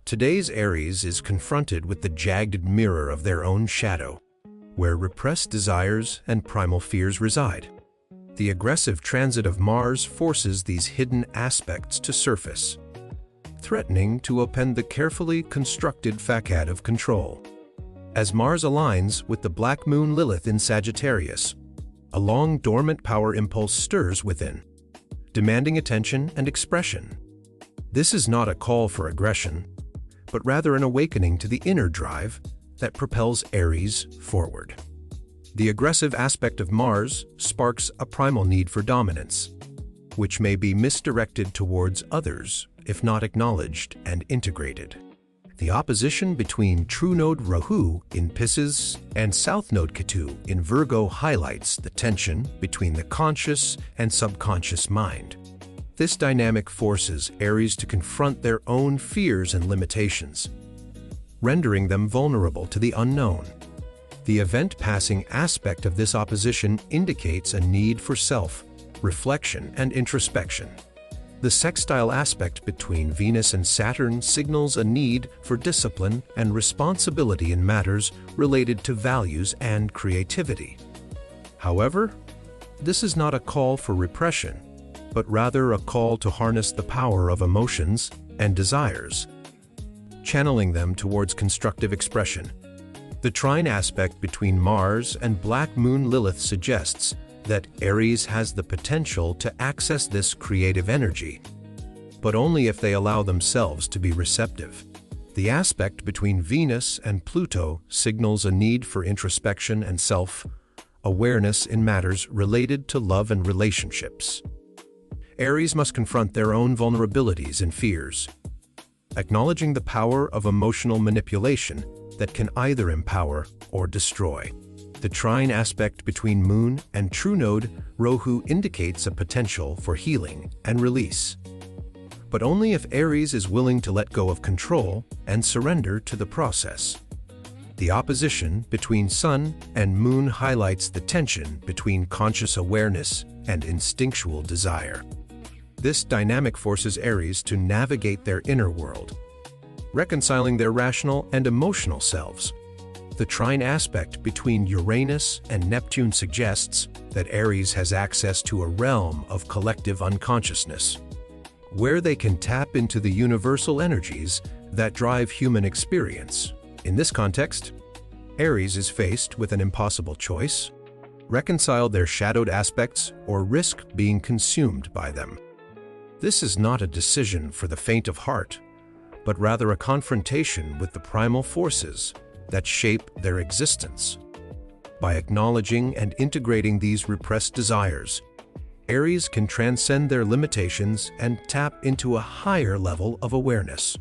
Today's Aries is confronted with the jagged mirror of their own shadow, where repressed desires and primal fears reside. The aggressive transit of Mars forces these hidden aspects to surface, threatening to upend the carefully constructed facade of control. As Mars aligns with the Black Moon Lilith in Sagittarius, a long dormant power impulse stirs within, demanding attention and expression. This is not a call for aggression, but rather an awakening to the inner drive that propels Aries forward. The aggressive aspect of Mars sparks a primal need for dominance, which may be misdirected towards others if not acknowledged and integrated. The opposition between True Node Rahu in Pisces and South Node Ketu in Virgo highlights the tension between the conscious and subconscious mind. This dynamic forces Aries to confront their own fears and limitations, rendering them vulnerable to the unknown. The event-passing aspect of this opposition indicates a need for self-reflection and introspection. The sextile aspect between Venus and Saturn signals a need for discipline and responsibility in matters related to values and creativity. However, this is not a call for repression, but rather a call to harness the power of emotions and desires, channeling them towards constructive expression. The trine aspect between Mars and Black Moon Lilith suggests that Aries has the potential to access this creative energy, but only if they allow themselves to be receptive. The aspect between Venus and Pluto signals a need for introspection and self-awareness in matters related to love and relationships. Aries must confront their own vulnerabilities and fears, acknowledging the power of emotional manipulation that can either empower or destroy. The trine aspect between Moon and True Node Rahu indicates a potential for healing and release, but only if Aries is willing to let go of control and surrender to the process. The opposition between Sun and Moon highlights the tension between conscious awareness and instinctual desire. This dynamic forces Aries to navigate their inner world, reconciling their rational and emotional selves. The trine aspect between Uranus and Neptune suggests that Aries has access to a realm of collective unconsciousness, where they can tap into the universal energies that drive human experience. In this context, Aries is faced with an impossible choice: reconcile their shadowed aspects or risk being consumed by them. This is not a decision for the faint of heart, but rather a confrontation with the primal forces that shape their existence. By acknowledging and integrating these repressed desires, Aries can transcend their limitations and tap into a higher level of awareness.